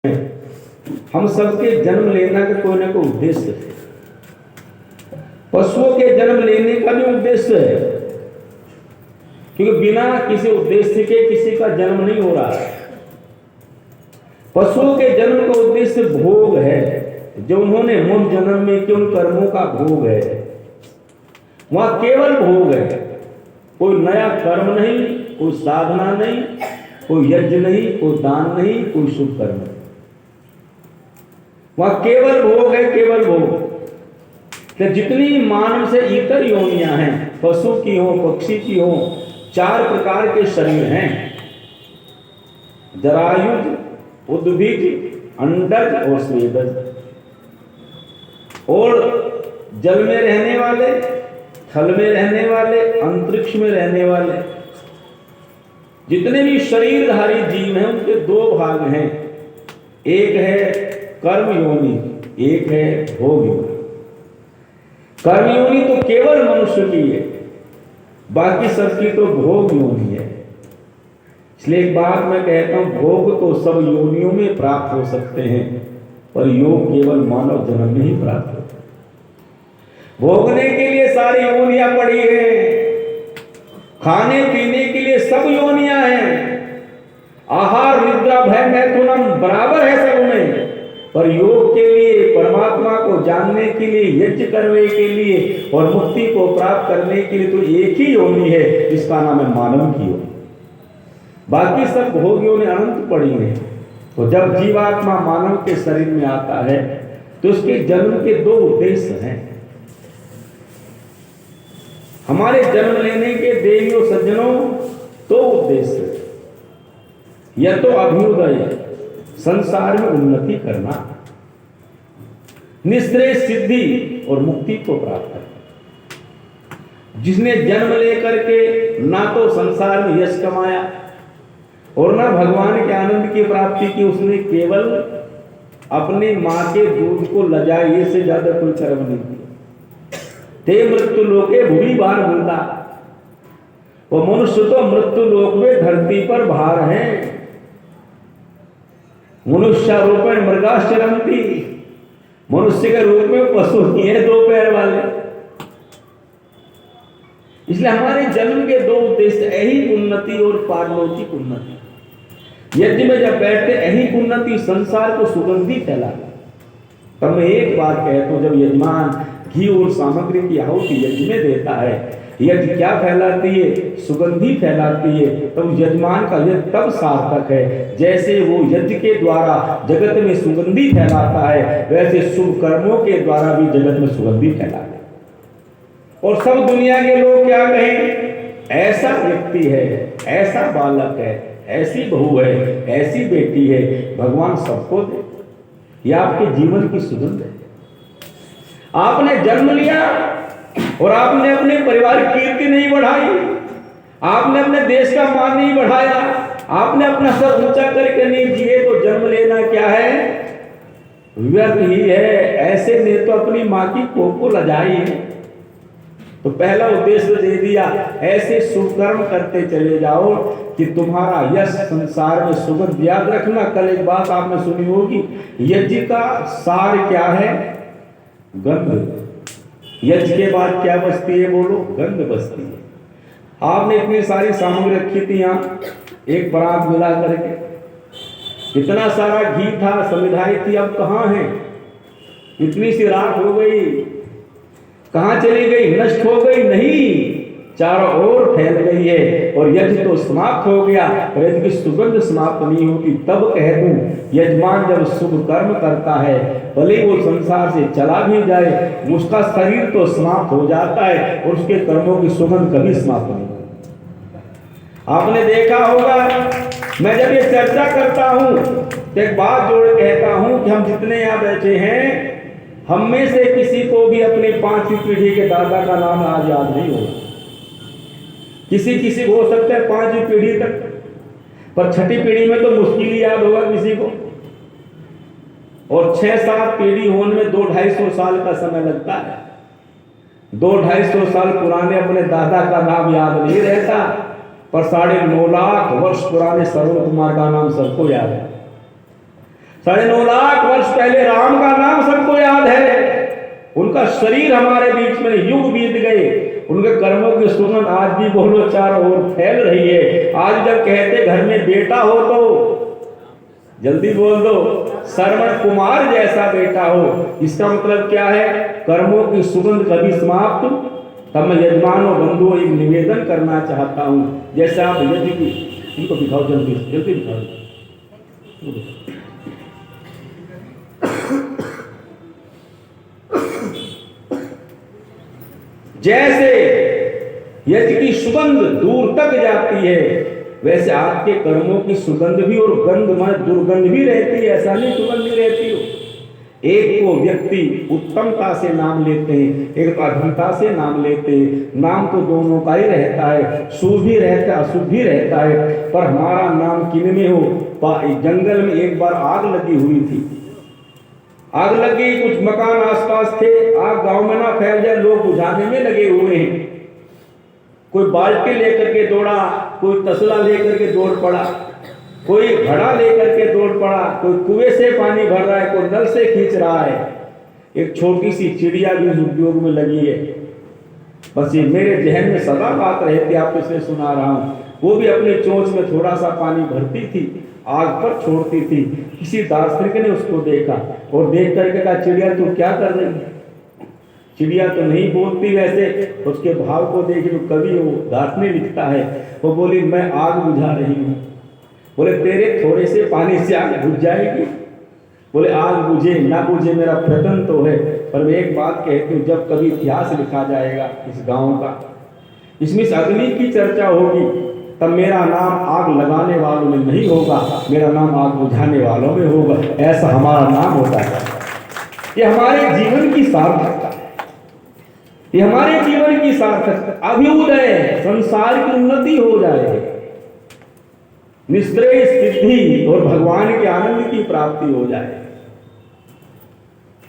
हम सबके जन्म लेना का कोई ना कोई उद्देश्य है। पशुओं के जन्म लेने का भी उद्देश्य है, क्योंकि बिना किसी उद्देश्य के किसी का जन्म नहीं हो रहा है। पशुओं के जन्म का उद्देश्य भोग है, जो उन्होंने मूल जन्म में किए उन कर्मों का भोग है। वहां केवल भोग है, कोई नया कर्म नहीं, कोई साधना नहीं, कोई यज्ञ नहीं, कोई दान नहीं, कोई शुभ कर्म नहीं। वहां केवल भोग है, केवल भोग। तो जितनी मानव से इतर योनियां हैं, पशु की हो, पक्षी की हो, 4 प्रकार के शरीर हैं: जरायुज, उद्भिज, अंडज और स्वेदज। और जल में रहने वाले, थल में रहने वाले, अंतरिक्ष में रहने वाले जितने भी शरीरधारी जीव हैं, उनके 2 भाग हैं। एक है कर्म योनि, एक है भोग योनि। कर्म योनि तो केवल मनुष्य की है, बाकी सबकी तो भोग योनि है। इसलिए एक बात मैं कहता हूं, भोग तो सब योनियों में प्राप्त हो सकते हैं, पर योग केवल मानव जन्म में ही प्राप्त होता है। भोगने के लिए सारी योनियां पड़ी हैं, खाने पीने के लिए सब योनियां हैं। आहार निद्रा भय मैथुनम बराबर है सब में, पर योग के लिए, परमात्मा को जानने के लिए, यज्ञ करने के लिए और मुक्ति को प्राप्त करने के लिए तो एक ही योनि है, जिसका नाम है मानव की योनि। बाकी सब भोग योनि अनंत पड़ी है। तो जब जीवात्मा मानव के शरीर में आता है तो उसके जन्म के 2 उद्देश्य हैं। हमारे जन्म लेने के देवियों सज्जनों 2 उद्देश्य हैं। यह तो अभ्युदय, संसार में उन्नति करना, निश्रेय सिद्धि और मुक्ति को प्राप्त करना। जिसने जन्म लेकर के ना तो संसार में यश कमाया और ना भगवान के आनंद की प्राप्ति की, उसने केवल अपने मां के दूध को लजाए से ज्यादा कोई कर्म नहीं किया। ते मृत्यु लोके भूमि भार भूता, वो मनुष्य तो मृत्यु लोक में धरती पर भार है। मनुष्यारूपेण मृगाश्चरन्ति, मनुष्य के रूप में पशु ही है 2 पैर वाले। इसलिए हमारे जन्म के 2 उद्देश्य, ऐहिक उन्नति और पारलौकिक उन्नति। यज्ञ में जब बैठते ऐहिक उन्नति, संसार को सुगंधी फैलाना। तब मैं एक बात कहता हूं, जब यजमान घी और सामग्री की आहुति यज्ञ में देता है, यज्ञ क्या फैलाती है? सुगंधी फैलाती है। तब यजमान का यज्ञ तब सार्थक है जैसे वो यज्ञ के द्वारा जगत में सुगंधी फैलाता है, वैसे शुभ कर्मों के द्वारा भी जगत में सुगंधी फैलाता है। और सब दुनिया के लोग क्या कहें? ऐसा व्यक्ति है, ऐसा बालक है, ऐसी बहू है, ऐसी बेटी है, भगवान सबको दे। यह आपके जीवन की सुगंध है। आपने जन्म लिया और आपने अपने परिवार की कीर्ति नहीं बढ़ाई, आपने अपने देश का मान नहीं बढ़ाया, आपने अपना सर ऊंचा करके नहीं जिए, तो जन्म लेना क्या है? व्यर्थ ही है। ऐसे ने तो अपनी मां की कोख को लजाई है। तो पहला उद्देश्य दे दिया, ऐसे शुभ कर्म करते चले जाओ कि तुम्हारा यश संसार में सुगंध। याद रखना, कल एक बात आपने सुनी होगी, यज्ञ का सार क्या है? गंध। यज्ञ के बाद क्या बचती है? बोलो, गंध बचती है। आपने इतनी सारी सामग्री रखी थी यहाँ, एक परात मिला करके, इतना सारा घी था, समिधाई थी, अब कहाँ है? इतनी सी राख हो गई, कहाँ चली गई? नष्ट हो गई? नहीं, चारों ओर फैल गई है। और यज्ञ तो समाप्त हो गया, और यज्ञ की सुगंध समाप्त नहीं होती। तब कह दूं, यजमान जब शुभ कर्म करता है, भले वो संसार से चला भी जाए, उसका शरीर तो समाप्त हो जाता है और उसके कर्मों की सुगंध कभी समाप्त नहीं होती। आपने देखा होगा, मैं जब ये चर्चा करता हूं तो एक बात जोड़ कहता हूं कि हम जितने यहाँ बैठे हैं, हम में से किसी को भी अपनी 5वीं पीढ़ी के दादा का नाम आज याद नहीं होगा। किसी को हो सकता है 5वीं पीढ़ी तक, पर 6ठी पीढ़ी में तो मुश्किल ही याद होगा किसी को। और 6-7 पीढ़ी होने में 200-250 साल का समय लगता है। 200-250 साल पुराने अपने दादा का नाम याद नहीं रहता, पर 9.5 लाख वर्ष पुराने सरवन कुमार का नाम सबको याद है। 9.5 लाख वर्ष पहले राम का नाम सबको याद है। उनका शरीर हमारे बीच में युग बीत गए, उनके कर्मों की सुगंध आज भी बोलो चारों ओर फैल रही है। आज जब कहते घर में बेटा हो तो जल्दी बोल दो श्रवण कुमार जैसा बेटा हो। इसका मतलब क्या है? कर्मों की सुगंध कभी समाप्त। तब मैं यजमानों बंधुओं एक निवेदन करना चाहता हूं, जैसे आप यज्ञ की इनको दिखाओ, जल्दी जल्दी दिखाओ। जैसे यज्ञ की सुगंध दूर तक जाती है, वैसे आपके कर्मों की सुगंध भी और गंध में दुर्गंध भी रहती है। ऐसा नहीं सुगंध नहीं रहती हो। एक को व्यक्ति उत्तमता से नाम लेते हैं, एक को अधमता से नाम लेते हैं। नाम तो दोनों का ही रहता है, शुभ भी रहता है अशुभ भी रहता है। पर हमारा नाम किन में हो? जंगल में एक बार आग लगी हुई थी, आग लगी, कुछ मकान आसपास थे, आग गांव में ना फैल जाए, लोग बुझाने में लगे हुए हैं। कोई बाल्टी लेकर के दौड़ा, कोई तसला लेकर के दौड़ पड़ा, कोई घड़ा लेकर के दौड़ पड़ा, कोई कुएं से पानी भर रहा है, कोई नल से खींच रहा है। एक छोटी सी चिड़िया भी उस उद्योग में लगी है। बस ये मेरे जहन में सदा बात रहती, आप इसलिए सुना रहा हूं। वो भी अपने चोंच में थोड़ा सा पानी भरती थी, आग पर छोड़ती थी। किसी दार्शनिक ने उसको देखा और देख करके कहा, चिड़िया तू क्या कर रही है? चिड़िया तो नहीं बोलती वैसे, उसके भाव को देख जो कवि वो दार्शनिक लिखता है, वो बोली मैं आग बुझा रही हूँ। बोले तेरे थोड़े से पानी से आग बुझ जाएगी? बोले आग बुझे ना बुझे मेरा प्रयत्न तो है, पर मैं एक बात कहती हूँ, जब कभी इतिहास लिखा जाएगा इस गांव का, इसमें इस अग्नि की चर्चा होगी, तब मेरा नाम आग लगाने वालों में नहीं होगा, मेरा नाम आग बुझाने वालों में होगा। ऐसा हमारा नाम होता है। ये हमारे जीवन की सार्थकता है, ये हमारे जीवन की सार्थकता। अभ्युदय, संसार की उन्नति हो जाए, निश्रेय सिद्धि और भगवान के आनंद की प्राप्ति हो जाए।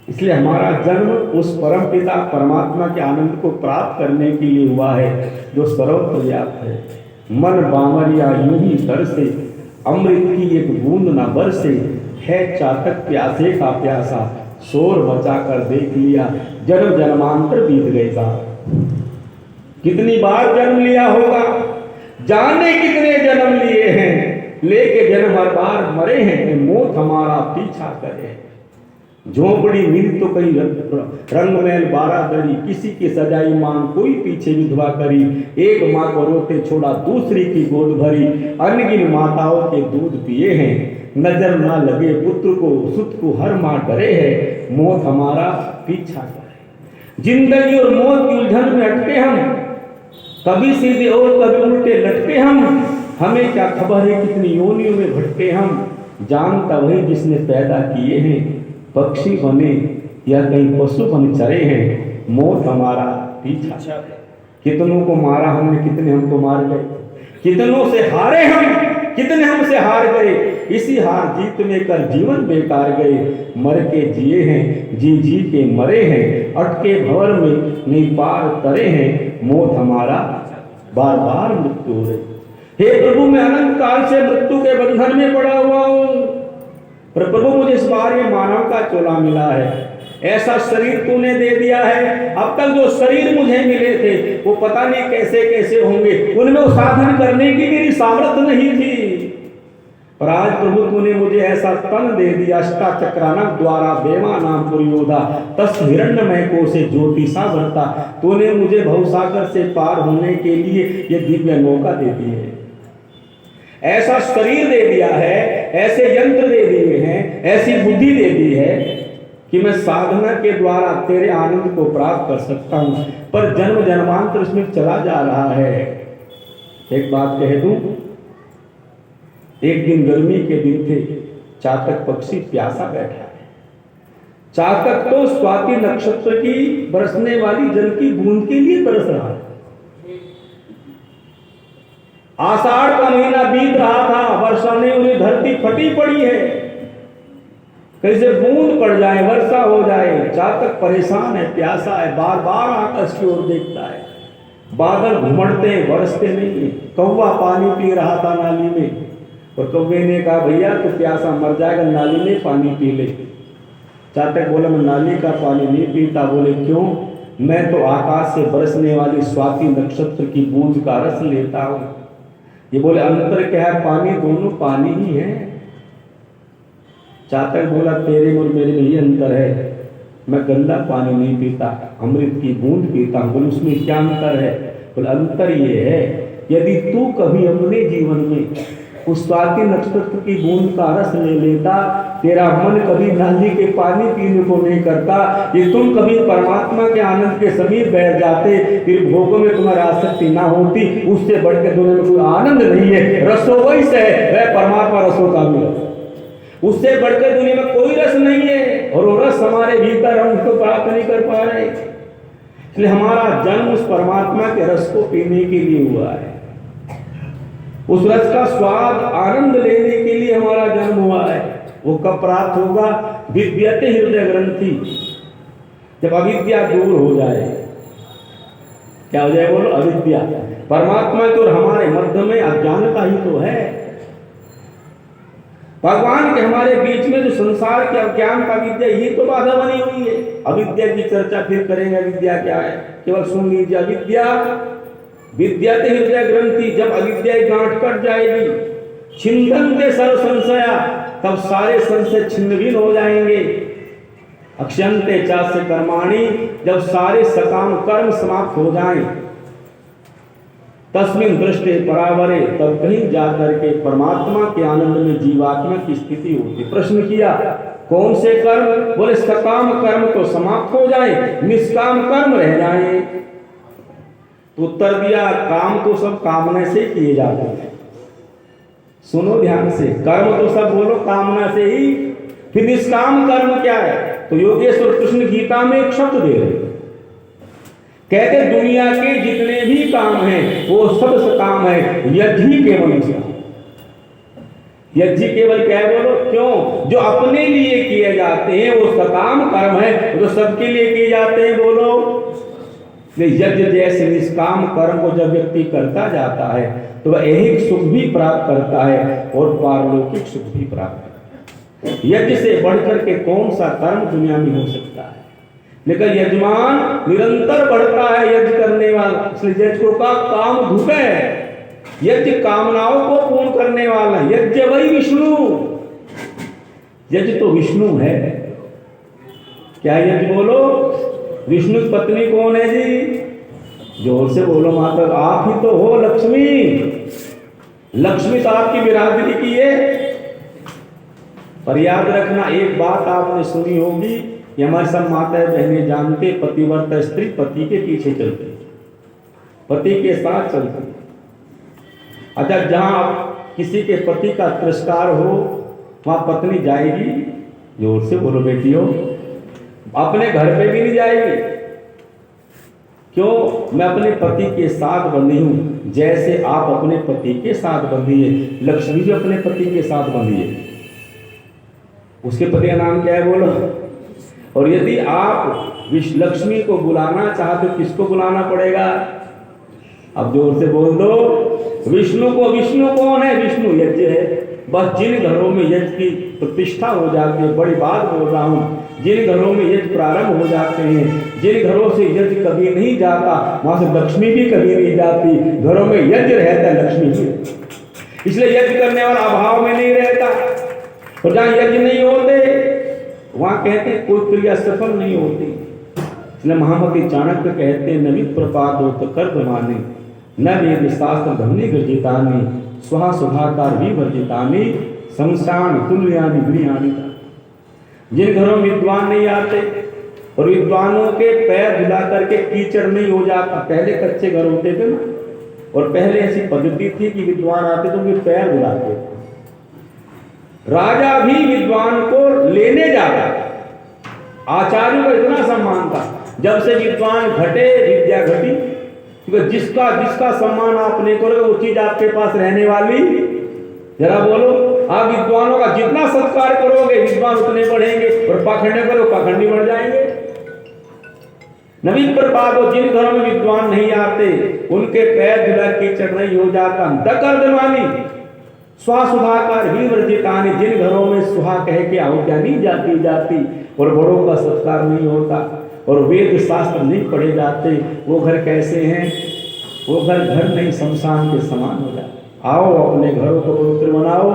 इसलिए हमारा जन्म उस परम पिता परमात्मा के आनंद को प्राप्त करने के लिए हुआ है, जो सर्वपर्याप्त है। मन बामरिया यूं ही तरसे, अमृत की एक बूंद न बरसे, है चातक प्यासे का प्यासा, शोर बचा कर देख लिया, जन्म जन्मांतर बीत गए साहब। कितनी बार जन्म लिया होगा, जाने कितने जन्म लिए हैं, लेके जन्म हर बार मरे हैं, मौत हमारा पीछा करे। झोंपड़ी नींद तो कई रंगमैल 12 दरी, किसी की सजाई मांग कोई पीछे विधवा करी। एक माँ को रोते छोड़ा दूसरी की गोद भरी, अनगिन माताओं के दूध पिए हैं, नजर ना लगे पुत्र को सुत को हर माँ डरे है, मौत हमारा पीछा करे। जिंदगी और मौत की उलझन में अटके हम, कभी सीधे और कभी उल्टे लटके हम, हमें क्या खबर है कितनी योनियों में भटके हम। जानता वही जिसने पैदा किए हैं, पक्षी बने या कहीं पशु बन चरे हैं, मौत हमारा पीछा। कितनों को मारा हमने, कितने हमको मार गए, कितनों से हारे हम, कितने हमसे हार गए। इसी हार जीत में कर जीवन बेकार गए, मर के जिए हैं, जी जी के मरे हैं, अटके भंवर में नहीं पार तरे हैं, मौत हमारा बार बार मृत्यु हो रही। हे प्रभु, मैं अनंत काल से मृत्यु के बंधन में पड़ा हुआ हूं, पर प्रभु मुझे इस बार ये मानव का चोला मिला है, ऐसा शरीर तूने दे दिया है। अब तक जो शरीर मुझे मिले थे वो पता नहीं कैसे कैसे होंगे, उनमें वो साधन करने की मेरी सामर्थ्य नहीं थी, पर आज प्रभु तूने मुझे ऐसा तन दे दिया। अष्टाचक्रानक द्वारा देवा नाम पुरयोधा, तस हिरण्यमय को से ज्योति सा भरता। तूने मुझे भवसागर से पार होने के लिए ये दिव्य मौका दे दी है, ऐसा शरीर दे दिया है, ऐसे यंत्र दे दिए हैं, ऐसी बुद्धि दे दी है कि मैं साधना के द्वारा तेरे आनंद को प्राप्त कर सकता हूं, पर जन्म जन्मांतर इसमें चला जा रहा है। एक बात कह दूं, एक दिन गर्मी के दिन थे, चातक पक्षी प्यासा बैठा है। चातक तो स्वाति नक्षत्र की बरसने वाली जल की बूंद के लिए तरस रहा है। आषाढ़ का महीना बीत रहा था, वर्षा ने उन्हें, धरती फटी पड़ी है, कैसे बूंद पड़ जाए, वर्षा हो जाए। चातक परेशान है, प्यासा है, बार बार आकाश की ओर देखता है। बादल घुमड़ते बरसते नहीं, कौवा पानी पी रहा था नाली में, और कौवे ने कहा भैया तो प्यासा मर जाएगा, नाली में पानी पी ले। चातक बोला मैं नाली का पानी नहीं पीता। बोले क्यों? मैं तो आकाश से बरसने वाली स्वाति नक्षत्र की बूंद का रस लेता हूं। ये बोले अंतर क्या है? पानी, दोनों पानी ही है। चातक बोला तेरे और मेरे में ये अंतर है, मैं गंदा पानी नहीं पीता, अमृत की बूंद पीता हूं। बोले उसमें क्या अंतर है? बोले अंतर ये है, यदि तू कभी अपने जीवन में उस स्वाति नक्षत्र की बूंद का रस ले लेता, तेरा मन कभी नाली के पानी पीने को नहीं करता। ये तुम कभी परमात्मा के आनंद के समीप बैठ जाते, फिर भोगों में तुम्हारी आसक्ति ना होती। उससे बढ़ के दुनिया में कोई आनंद नहीं है। रसो वही से है, वह परमात्मा रसों का भी रस। उससे बढ़कर दुनिया में कोई रस नहीं है, और वो रस हमारे भीतर हम उसको प्राप्त नहीं कर पा रहे। इसलिए हमारा जन्म उस परमात्मा के रस को पीने के लिए हुआ है, उस रस का स्वाद आनंद लेने के लिए हमारा जन्म हुआ है। वो कब प्राप्त होगा? विद्यते हृदय ग्रंथि, जब अविद्या दूर हो जाए। क्या हो जाए? बोलो अविद्या। परमात्मा के और हमारे मध्य में अज्ञानता ही तो है। भगवान के हमारे बीच में जो संसार के अज्ञान का विद्या, ये तो बाधा बनी हुई है। अविद्या की चर्चा फिर करेंगे। अविद्या क्या है? केवल सुन लीजिए। अविद्या विद्यते हृदय ग्रंथि, जब अविद्या गांठ कट जाएगी, छिन्दन्ते सर्व संशया, तब सारे संशय छिन्न भिन्न हो जाएंगे। अक्षयन्ते चास्य कर्माणि, जब सारे सकाम कर्म समाप्त हो जाएं, तस्मिन् दृष्टे परावरे, तब कहीं जाकर के परमात्मा के आनंद में जीवात्मा की स्थिति होती। प्रश्न किया कौन से कर्म? बोले सकाम कर्म तो समाप्त हो जाए, निष्काम कर्म रह जाए। तो उत्तर दिया काम तो सब कामना से किए जाते हैं। सुनो ध्यान से, कर्म तो सब बोलो कामना से ही। फिर निष्काम कर्म क्या है? तो योगेश्वर कृष्ण गीता में एक शब्द दे रहे, कहते दुनिया के जितने भी काम हैं वो सब सकाम है, यज्ञ केवल निष्काम। यज्ञ केवल क्या है? बोलो क्यों? जो अपने लिए किए जाते हैं वो सकाम कर्म है, जो सबके लिए किए जाते हैं। बोलो यज्ञ जैसे निष्काम कर्म को जब व्यक्ति करता जाता है तो वह ऐहिक सुख भी प्राप्त करता है और पारलौकिक सुख भी प्राप्त करता है। यज्ञ से बढ़कर के कौन सा कर्म दुनिया में हो सकता है? लेकिन यजमान निरंतर बढ़ता है यज्ञ करने वाला, इसलिए यज्ञ को का काम धूप है। यज्ञ कामनाओं को पूर्ण करने वाला, यज्ञ वही विष्णु। यज्ञ तो विष्णु है। क्या यज्ञ? बोलो विष्णु की पत्नी कौन है जी? जोर से बोलो माता, आप ही तो हो लक्ष्मी। लक्ष्मी तो आपकी बिरादरी की है। पर याद रखना एक बात आपने सुनी होगी, कि हमारे सब माता बहनें जानते, पतिव्रता स्त्री पति के पीछे चलती, पति के साथ चलती। अच्छा, जहां किसी के पति का तिरस्कार हो वहां पत्नी जाएगी? जोर से बोलो बेटियों, अपने घर पे भी नहीं जाएगी। क्यों? मैं अपने पति के साथ बंधी हूं, जैसे आप अपने पति के साथ बंधी है। लक्ष्मी भी अपने पति के साथ बंधी है। उसके पति का नाम क्या है? बोलो। और यदि आप लक्ष्मी को बुलाना चाहते तो किसको बुलाना पड़ेगा? अब जोर से बोल दो, विष्णु को। विष्णु कौन है? विष्णु यज्ञ है। बस जिन घरों में यज्ञ की प्रतिष्ठा हो जाती है, बड़ी बात बोल रहा हूं, जिन घरों में यज्ञ प्रारंभ हो जाते हैं, जिन घरों से यज्ञ कभी नहीं जाता, वहां से लक्ष्मी भी कभी नहीं जाती। घरों में यज्ञ रहता है, लक्ष्मी भी। इसलिए यज्ञ करने वाला अभाव में नहीं रहता। और जहां यज्ञ नहीं होते वहां कहते हैं कोई क्रिया सफल नहीं होती। इसलिए महामती चाणक्य कहते हैं, नवित प्रपादोत कर्म माने, न वेद शास्त्र धन्य गर्जितानि, स्वहा सुधाकार भी वर्जितानि, संस्थान तुल्यानि गृहानि। जिन घरों में विद्वान नहीं आते और विद्वानों के पैर धुला करके कीचड़ नहीं हो जाता। पहले कच्चे घर होते थे ना, और पहले ऐसी पद्धति थी कि विद्वान आते तो उनके पैर धुलाते। राजा भी विद्वान को लेने जाता, आचार्यों का इतना सम्मान था। जब से विद्वान घटे विद्या घटी, क्योंकि जिसका जिसका सम्मान आपने करोगे वो चीज आपके पास रहने वाली। जरा बोलो, आप विद्वानों का जितना सत्कार करोगे विद्वान उतने बढ़ेंगे, और पाखंड करो पाखंडी बढ़ जाएंगे। नवीन प्रपात हो, जिन घरों में विद्वान नहीं आते उनके पैर धुला कीचड़ नहीं हो जाता। दकर्दमानी स्वासुधाकर ही वर्जितानि, जिन घरों में सुहा कह के आहुतियां नहीं जाती और बड़ों का सत्कार नहीं होता और वेद शास्त्र नहीं पढ़े जाते, वो घर कैसे हैं? वो घर नहीं, शमशान के समान हो जाते। आओ अपने घरों को पवित्र बनाओ,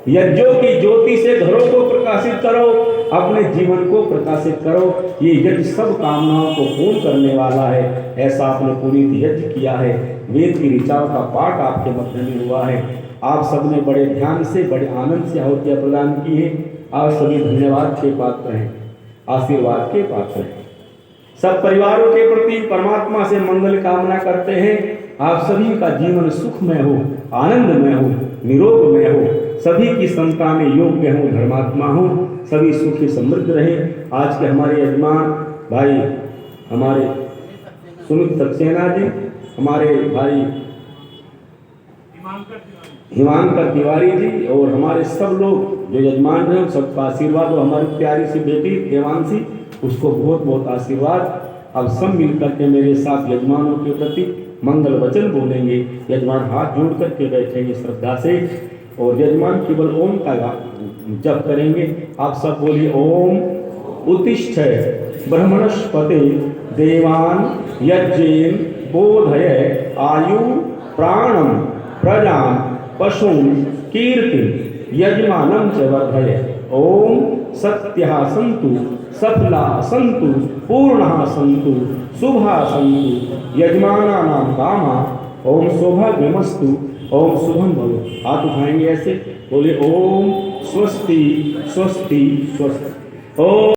यज्ञों की ज्योति से घरों को प्रकाशित करो, अपने जीवन को प्रकाशित करो। ये यज्ञ सब कामनाओं को पूर्ण करने वाला है। ऐसा आपने पूरी यज्ञ किया है, वेद की ऋचाओं का पाठ आपके मध्य में हुआ है। आप सबने बड़े ध्यान से, बड़े आनंद से आहुतियां प्रदान की है। आप सभी धन्यवाद के पात्र हैं, आशीर्वाद के पात्र हैं। सब परिवारों के प्रति परमात्मा से मंगल कामना करते हैं। आप सभी का जीवन सुखमय हो, आनंदमय हो, निरोगमय हो, सभी की संतानें योग्य हों, धर्मात्मा हों, सभी सुखी समृद्ध रहे। आज के हमारे यजमान भाई, हमारे सुमित सक्सेना जी, हमारे भाई हिमांकर तिवारी जी और हमारे सब लोग जो यजमान हैं, सबका आशीर्वाद और हमारी प्यारी सी बेटी देवांशी, उसको बहुत बहुत आशीर्वाद। अब सब मिलकर के मेरे साथ यजमानों के प्रति मंगल वचन बोलेंगे। यजमान हाथ जोड़ करके बैठेंगे श्रद्धा से और यजमान केवल ओम का जप करेंगे। आप सब बोलिए ओम उत्तिष्ठ ब्रह्मणस्पते देवान यज्ञेन बोधय आयु प्राणम प्रजाम पशून कीर्ति यजमानं च वर्धय। ओम सत्यः सन्तु सफलाः सन्तु पूर्णाः सन्तु शुभाः सन्तु यजमानानां कामाः। ओम सौभाग्यमस्तु, ओम शुभम भवतु। हाथ उठाएंगे ऐसे, बोले ओम स्वस्ति स्वस्ति स्वस्ति। ओम